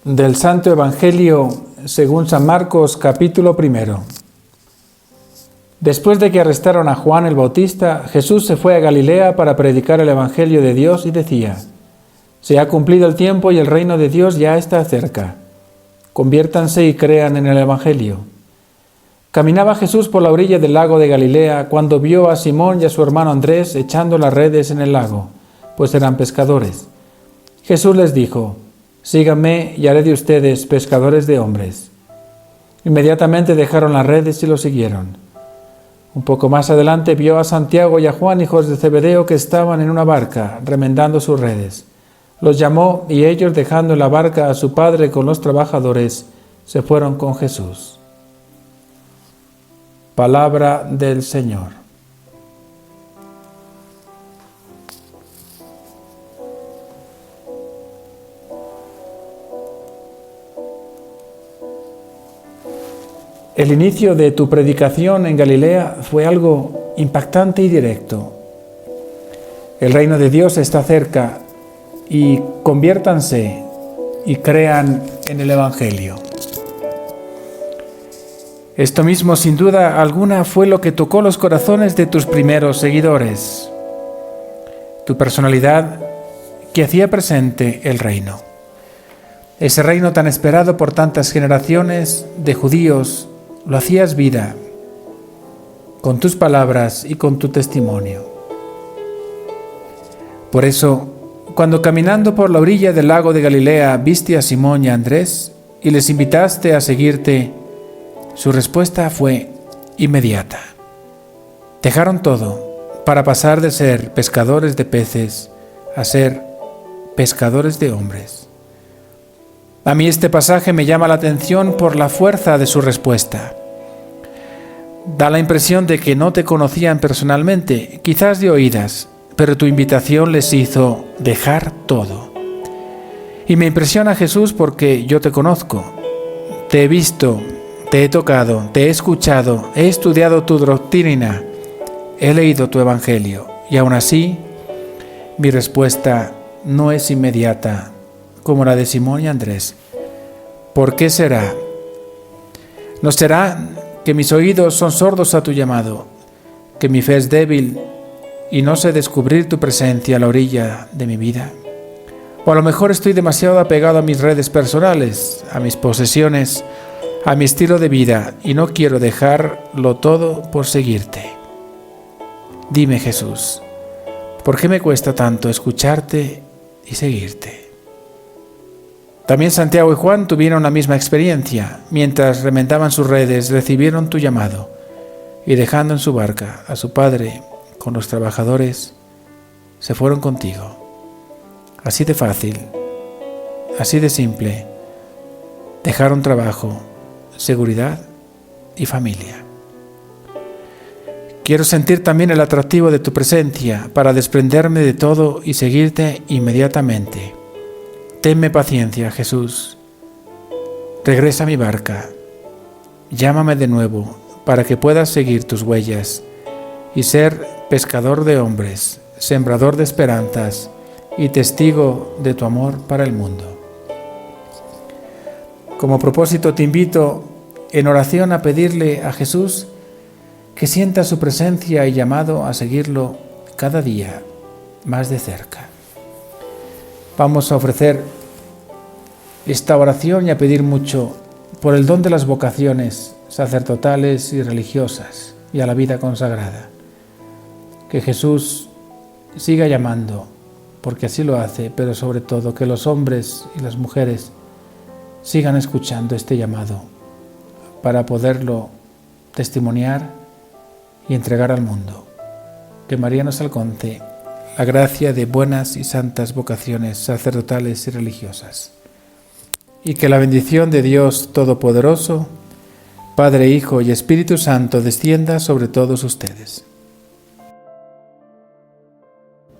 Del Santo Evangelio según San Marcos, capítulo 1. Después de que arrestaron a Juan el Bautista, Jesús se fue a Galilea para predicar el Evangelio de Dios y decía: Se ha cumplido el tiempo y el reino de Dios ya está cerca. Conviértanse y crean en el Evangelio. Caminaba Jesús por la orilla del lago de Galilea cuando vio a Simón y a su hermano Andrés echando las redes en el lago, pues eran pescadores. Jesús les dijo: Síganme y haré de ustedes pescadores de hombres. Inmediatamente dejaron las redes y lo siguieron. Un poco más adelante vio a Santiago y a Juan, hijos de Zebedeo, que estaban en una barca, remendando sus redes. Los llamó y ellos, dejando en la barca a su padre con los trabajadores, se fueron con Jesús. Palabra del Señor. El inicio de tu predicación en Galilea fue algo impactante y directo. El reino de Dios está cerca y conviértanse y crean en el Evangelio. Esto mismo, sin duda alguna, fue lo que tocó los corazones de tus primeros seguidores. Tu personalidad que hacía presente el reino. Ese reino tan esperado por tantas generaciones de judíos, lo hacías vida, con tus palabras y con tu testimonio. Por eso, cuando caminando por la orilla del lago de Galilea viste a Simón y a Andrés y les invitaste a seguirte, su respuesta fue inmediata. Dejaron todo para pasar de ser pescadores de peces a ser pescadores de hombres. A mí este pasaje me llama la atención por la fuerza de su respuesta. Da la impresión de que no te conocían personalmente, quizás de oídas, pero tu invitación les hizo dejar todo. Y me impresiona Jesús porque yo te conozco, te he visto, te he tocado, te he escuchado, he estudiado tu doctrina, he leído tu Evangelio, y aún así mi respuesta no es inmediata como la de Simón y Andrés. ¿Por qué será? ¿No será que mis oídos son sordos a tu llamado, que mi fe es débil y no sé descubrir tu presencia a la orilla de mi vida? O a lo mejor estoy demasiado apegado a mis redes personales, a mis posesiones, a mi estilo de vida y no quiero dejarlo todo por seguirte. Dime, Jesús, ¿por qué me cuesta tanto escucharte y seguirte? También Santiago y Juan tuvieron la misma experiencia. Mientras remendaban sus redes, recibieron tu llamado y dejando en su barca a su padre con los trabajadores, se fueron contigo. Así de fácil, así de simple, dejaron trabajo, seguridad y familia. Quiero sentir también el atractivo de tu presencia para desprenderme de todo y seguirte inmediatamente. Tenme paciencia, Jesús. Regresa a mi barca. Llámame de nuevo para que puedas seguir tus huellas y ser pescador de hombres, sembrador de esperanzas y testigo de tu amor para el mundo. Como propósito te invito en oración a pedirle a Jesús que sienta su presencia y llamado a seguirlo cada día más de cerca. Vamos a ofrecer esta oración y a pedir mucho por el don de las vocaciones sacerdotales y religiosas y a la vida consagrada. Que Jesús siga llamando, porque así lo hace, pero sobre todo que los hombres y las mujeres sigan escuchando este llamado para poderlo testimoniar y entregar al mundo. Que María nos alcance la gracia de buenas y santas vocaciones sacerdotales y religiosas. Y que la bendición de Dios Todopoderoso, Padre, Hijo y Espíritu Santo descienda sobre todos ustedes.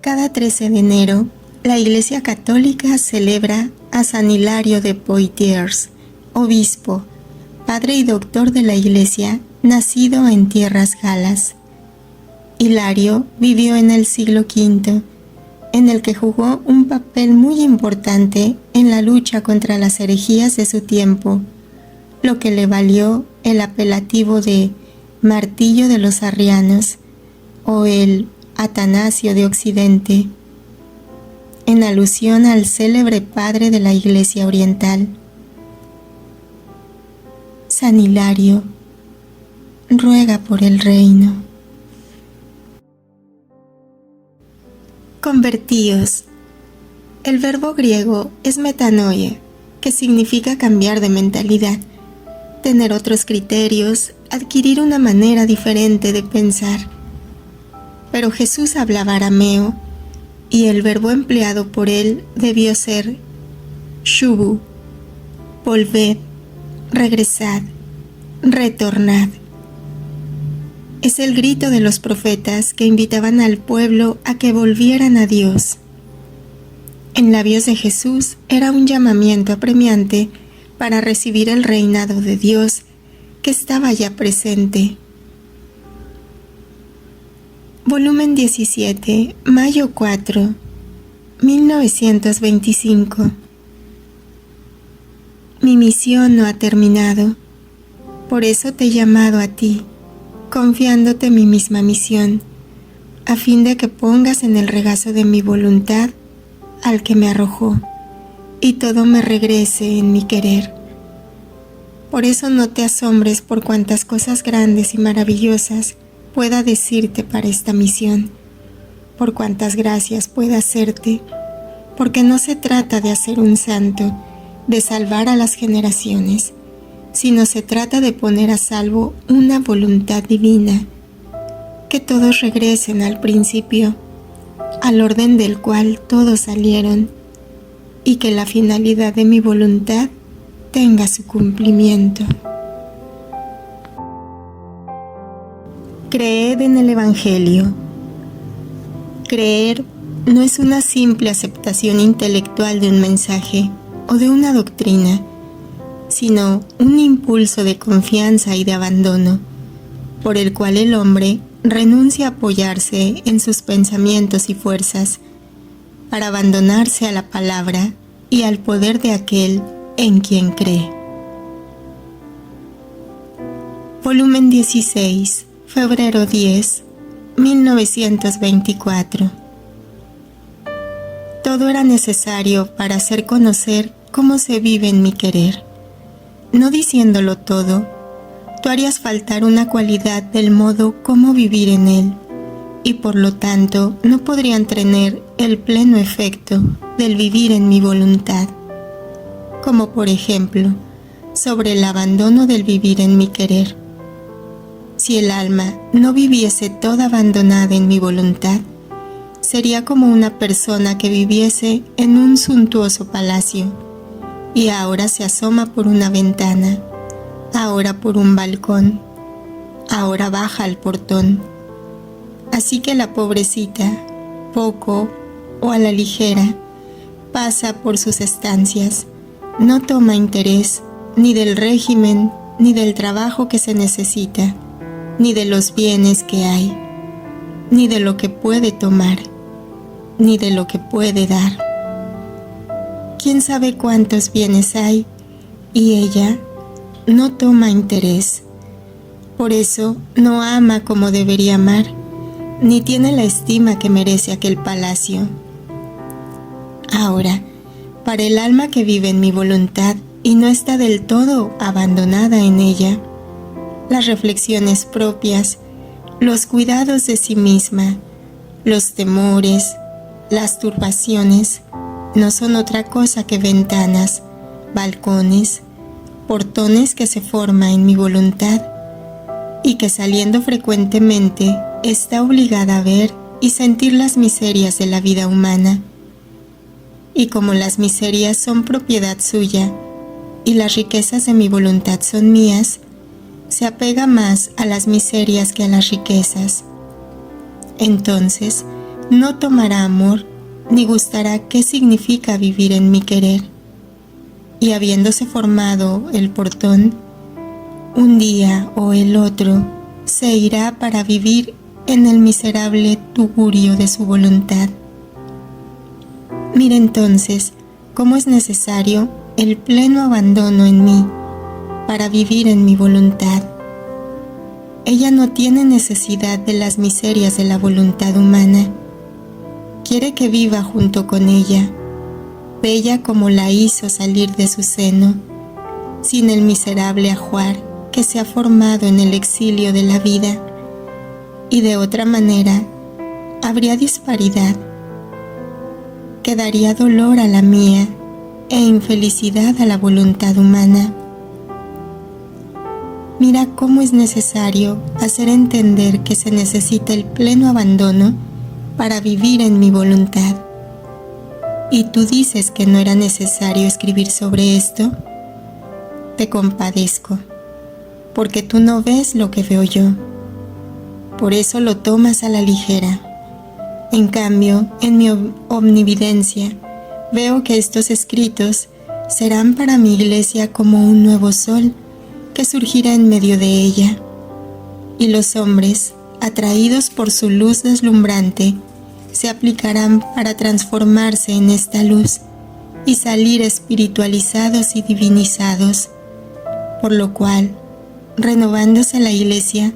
Cada 13 de enero, la Iglesia Católica celebra a San Hilario de Poitiers, obispo, padre y doctor de la Iglesia, nacido en tierras galas. Hilario vivió en el siglo V en el que jugó un papel muy importante en la lucha contra las herejías de su tiempo, lo que le valió el apelativo de Martillo de los Arrianos o el Atanasio de Occidente, en alusión al célebre padre de la Iglesia Oriental. San Hilario, ruega por el reino. Convertíos. El verbo griego es metanoia, que significa cambiar de mentalidad, tener otros criterios, adquirir una manera diferente de pensar. Pero Jesús hablaba arameo, y el verbo empleado por él debió ser shubu, volved, regresad, retornad. Es el grito de los profetas que invitaban al pueblo a que volvieran a Dios. En labios de Jesús era un llamamiento apremiante para recibir el reinado de Dios que estaba ya presente. Volumen 17, mayo 4, 1925. Mi misión no ha terminado, por eso te he llamado a ti, confiándote mi misma misión, a fin de que pongas en el regazo de mi voluntad al que me arrojó, y todo me regrese en mi querer. Por eso no te asombres por cuantas cosas grandes y maravillosas pueda decirte para esta misión, por cuantas gracias pueda hacerte, porque no se trata de hacer un santo, de salvar a las generaciones, sino se trata de poner a salvo una voluntad divina, que todos regresen al principio, al orden del cual todos salieron, y que la finalidad de mi voluntad tenga su cumplimiento. Creed en el Evangelio. Creer no es una simple aceptación intelectual de un mensaje o de una doctrina, sino un impulso de confianza y de abandono, por el cual el hombre renuncia a apoyarse en sus pensamientos y fuerzas, para abandonarse a la palabra y al poder de aquel en quien cree. Volumen 16, febrero 10, 1924. Todo era necesario para hacer conocer cómo se vive en mi querer. No diciéndolo todo, tú harías faltar una cualidad del modo cómo vivir en él, y por lo tanto no podrían tener el pleno efecto del vivir en mi voluntad, como por ejemplo, sobre el abandono del vivir en mi querer. Si el alma no viviese toda abandonada en mi voluntad, sería como una persona que viviese en un suntuoso palacio, y ahora se asoma por una ventana, ahora por un balcón, ahora baja al portón. Así que la pobrecita, poco o a la ligera, pasa por sus estancias, no toma interés ni del régimen, ni del trabajo que se necesita, ni de los bienes que hay, ni de lo que puede tomar, ni de lo que puede dar. ¿Quién sabe cuántos bienes hay? Y ella no toma interés. Por eso no ama como debería amar, ni tiene la estima que merece aquel palacio. Ahora, para el alma que vive en mi voluntad y no está del todo abandonada en ella, las reflexiones propias, los cuidados de sí misma, los temores, las turbaciones, no son otra cosa que ventanas, balcones, portones que se forman en mi voluntad y que saliendo frecuentemente está obligada a ver y sentir las miserias de la vida humana. Y como las miserias son propiedad suya y las riquezas de mi voluntad son mías, se apega más a las miserias que a las riquezas. Entonces, no tomará amor ni gustará qué significa vivir en mi querer. Y habiéndose formado el portón, un día o el otro se irá para vivir en el miserable tugurio de su voluntad. Mira entonces cómo es necesario el pleno abandono en mí para vivir en mi voluntad. Ella no tiene necesidad de las miserias de la voluntad humana. Quiere que viva junto con ella, bella como la hizo salir de su seno, sin el miserable ajuar que se ha formado en el exilio de la vida, y de otra manera habría disparidad. Quedaría dolor a la mía e infelicidad a la voluntad humana. Mira cómo es necesario hacer entender que se necesita el pleno abandono para vivir en mi voluntad. ¿Y tú dices que no era necesario escribir sobre esto? Te compadezco, porque tú no ves lo que veo yo. Por eso lo tomas a la ligera. En cambio, en mi omnividencia, veo que estos escritos serán para mi iglesia como un nuevo sol que surgirá en medio de ella, y los hombres, atraídos por su luz deslumbrante, se aplicarán para transformarse en esta luz y salir espiritualizados y divinizados, por lo cual, renovándose la iglesia,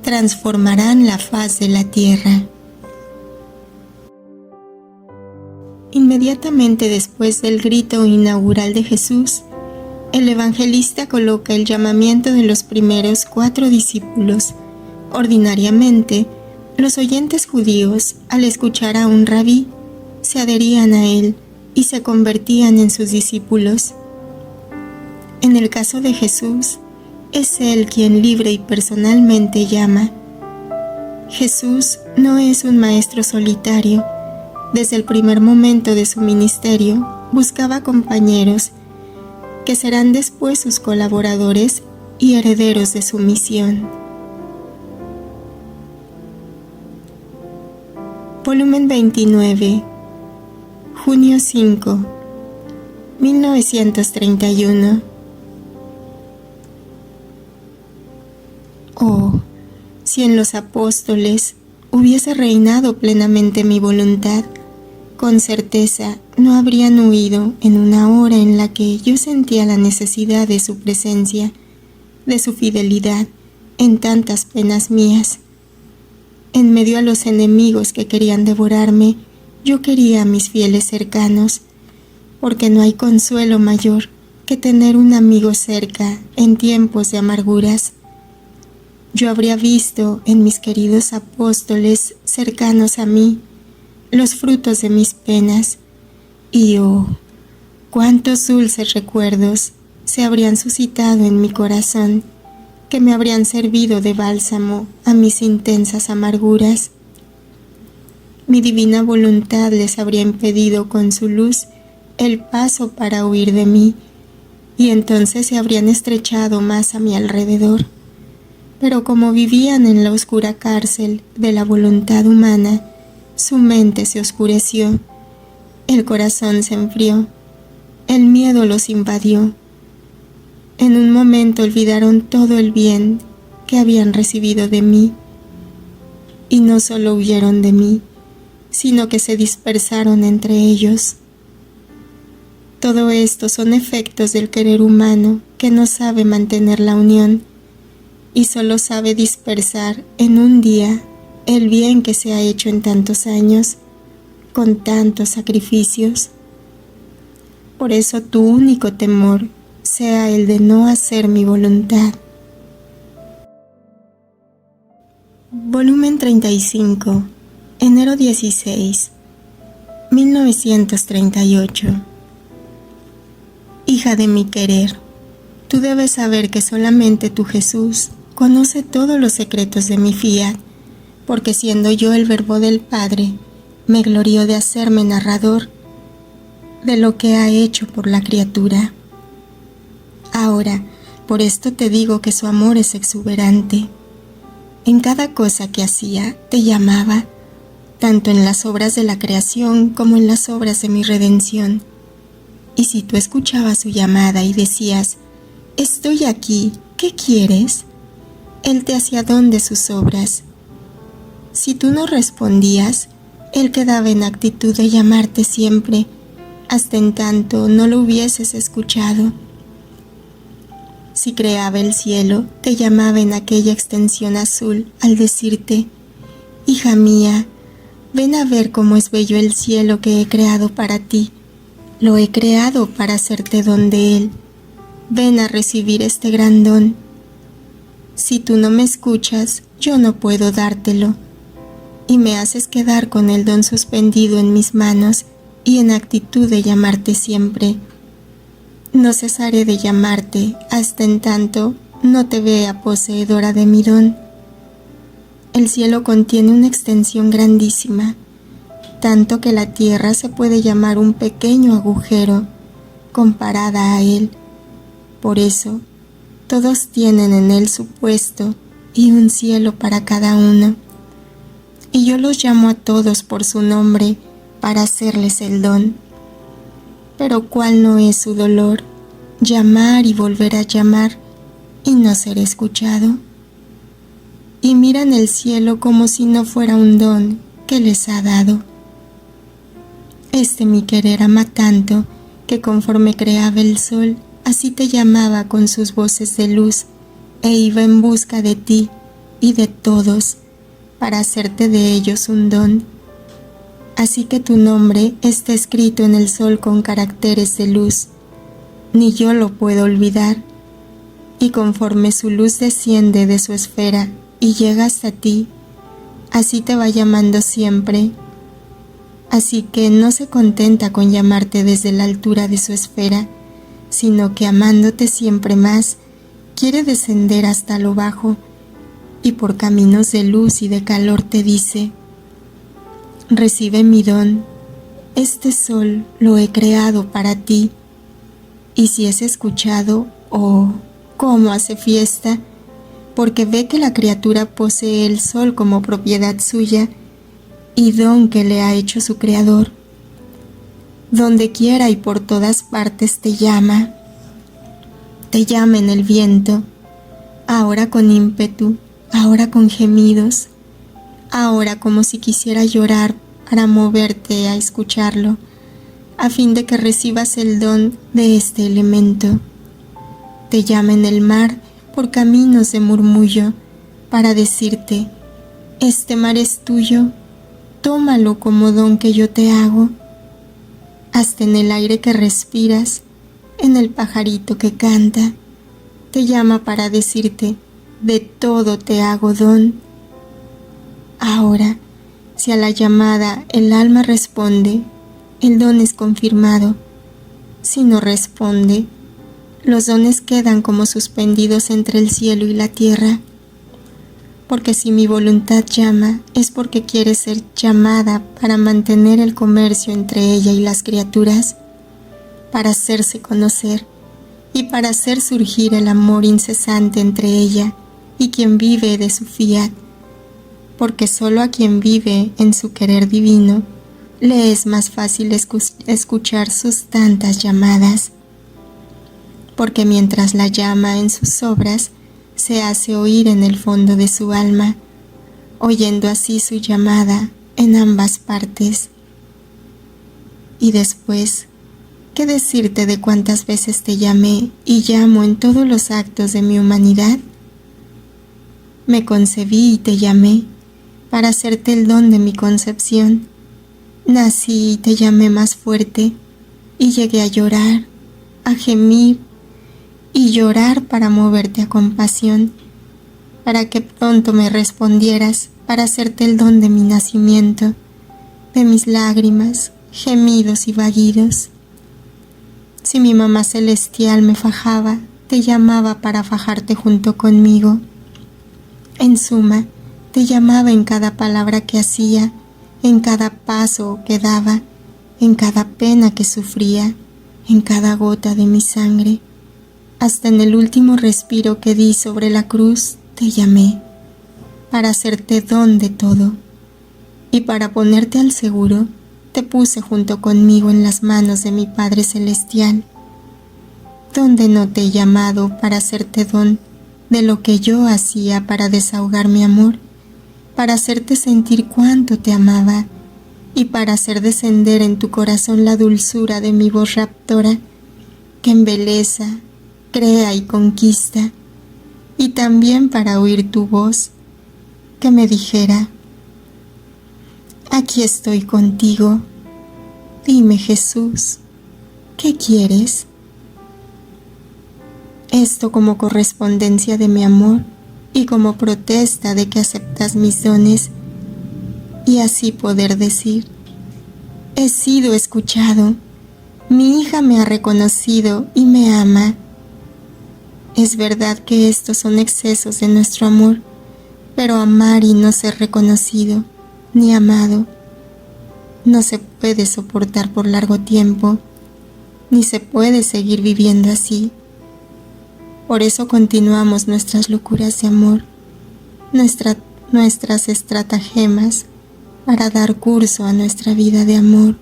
transformarán la faz de la tierra. Inmediatamente después del grito inaugural de Jesús, el evangelista coloca el llamamiento de los primeros 4 discípulos. Ordinariamente, los oyentes judíos, al escuchar a un rabí, se adherían a él y se convertían en sus discípulos. En el caso de Jesús, es él quien libre y personalmente llama. Jesús no es un maestro solitario. Desde el primer momento de su ministerio, buscaba compañeros que serán después sus colaboradores y herederos de su misión. Volumen 29, junio 5, 1931. Oh, si en los apóstoles hubiese reinado plenamente mi voluntad, con certeza no habrían huido en una hora en la que yo sentía la necesidad de su presencia, de su fidelidad en tantas penas mías. En medio a los enemigos que querían devorarme, yo quería a mis fieles cercanos, porque no hay consuelo mayor que tener un amigo cerca en tiempos de amarguras. Yo habría visto en mis queridos apóstoles cercanos a mí los frutos de mis penas, y oh, cuántos dulces recuerdos se habrían suscitado en mi corazón, que me habrían servido de bálsamo a mis intensas amarguras. Mi divina voluntad les habría impedido con su luz el paso para huir de mí, y entonces se habrían estrechado más a mi alrededor. Pero como vivían en la oscura cárcel de la voluntad humana, su mente se oscureció, el corazón se enfrió, el miedo los invadió. En un momento olvidaron todo el bien que habían recibido de mí, y no solo huyeron de mí, sino que se dispersaron entre ellos. Todo esto son efectos del querer humano que no sabe mantener la unión y solo sabe dispersar en un día el bien que se ha hecho en tantos años, con tantos sacrificios. Por eso tu único temor sea el de no hacer mi voluntad. Volumen 35, enero 16, 1938. Hija de mi querer, tú debes saber que solamente tu Jesús conoce todos los secretos de mi fiat, porque siendo yo el verbo del Padre, me glorío de hacerme narrador de lo que ha hecho por la criatura. Ahora, por esto te digo que su amor es exuberante. En cada cosa que hacía, te llamaba, tanto en las obras de la creación como en las obras de mi redención. Y si tú escuchabas su llamada y decías, «Estoy aquí, ¿qué quieres?», Él te hacía don de sus obras. Si tú no respondías, Él quedaba en actitud de llamarte siempre, hasta en tanto no lo hubieses escuchado. Si creaba el cielo, te llamaba en aquella extensión azul al decirte: hija mía, ven a ver cómo es bello el cielo que he creado para ti. Lo he creado para hacerte don de él. Ven a recibir este gran don. Si tú no me escuchas, yo no puedo dártelo, y me haces quedar con el don suspendido en mis manos y en actitud de llamarte siempre. No cesaré de llamarte hasta en tanto no te vea poseedora de mi don. El cielo contiene una extensión grandísima, tanto que la tierra se puede llamar un pequeño agujero comparada a él. Por eso, todos tienen en él su puesto y un cielo para cada uno. Y yo los llamo a todos por su nombre para hacerles el don. Pero ¿cuál no es su dolor? Llamar y volver a llamar y no ser escuchado. Y miran el cielo como si no fuera un don que les ha dado. Mi querer ama tanto que conforme creaba el sol, así te llamaba con sus voces de luz e iba en busca de ti y de todos para hacerte de ellos un don. Así que tu nombre está escrito en el sol con caracteres de luz, ni yo lo puedo olvidar, y conforme su luz desciende de su esfera y llega hasta ti, así te va llamando siempre. Así que no se contenta con llamarte desde la altura de su esfera, sino que amándote siempre más, quiere descender hasta lo bajo, y por caminos de luz y de calor te dice: recibe mi don, este sol lo he creado para ti. Y si es escuchado, oh, cómo hace fiesta, porque ve que la criatura posee el sol como propiedad suya y don que le ha hecho su creador. Donde quiera y por todas partes te llama en el viento, ahora con ímpetu, ahora con gemidos, ahora como si quisiera llorar para moverte a escucharlo, a fin de que recibas el don de este elemento. Te llama en el mar por caminos de murmullo, para decirte: este mar es tuyo, tómalo como don que yo te hago. Hasta en el aire que respiras, en el pajarito que canta, te llama para decirte: de todo te hago don. Ahora, si a la llamada el alma responde, el don es confirmado. Si no responde, los dones quedan como suspendidos entre el cielo y la tierra. Porque si mi voluntad llama, es porque quiere ser llamada para mantener el comercio entre ella y las criaturas, para hacerse conocer y para hacer surgir el amor incesante entre ella y quien vive de su fiat, porque solo a quien vive en su querer divino le es más fácil escuchar sus tantas llamadas, porque mientras la llama en sus obras, se hace oír en el fondo de su alma, oyendo así su llamada en ambas partes. Y después, ¿qué decirte de cuántas veces te llamé y llamo en todos los actos de mi humanidad? Me concebí y te llamé para hacerte el don de mi concepción. Nací y te llamé más fuerte y llegué a llorar, a gemir y llorar para moverte a compasión, para que pronto me respondieras para hacerte el don de mi nacimiento, de mis lágrimas, gemidos y vagidos. Si mi mamá celestial me fajaba, te llamaba para fajarte junto conmigo. En suma, te llamaba en cada palabra que hacía, en cada paso que daba, en cada pena que sufría, en cada gota de mi sangre. Hasta en el último respiro que di sobre la cruz te llamé, para hacerte don de todo, y para ponerte al seguro, te puse junto conmigo en las manos de mi Padre Celestial, donde no te he llamado para hacerte don de lo que yo hacía para desahogar mi amor, para hacerte sentir cuánto te amaba y para hacer descender en tu corazón la dulzura de mi voz raptora, que embeleza, crea y conquista, y también para oír tu voz, que me dijera: aquí estoy contigo, dime Jesús, ¿qué quieres? Esto como correspondencia de mi amor y como protesta de que aceptas mis dones, y así poder decir: he sido escuchado, mi hija me ha reconocido y me ama. Es verdad que estos son excesos de nuestro amor, pero amar y no ser reconocido ni amado no se puede soportar por largo tiempo, ni se puede seguir viviendo así. Por eso continuamos nuestras locuras de amor, nuestras estratagemas para dar curso a nuestra vida de amor.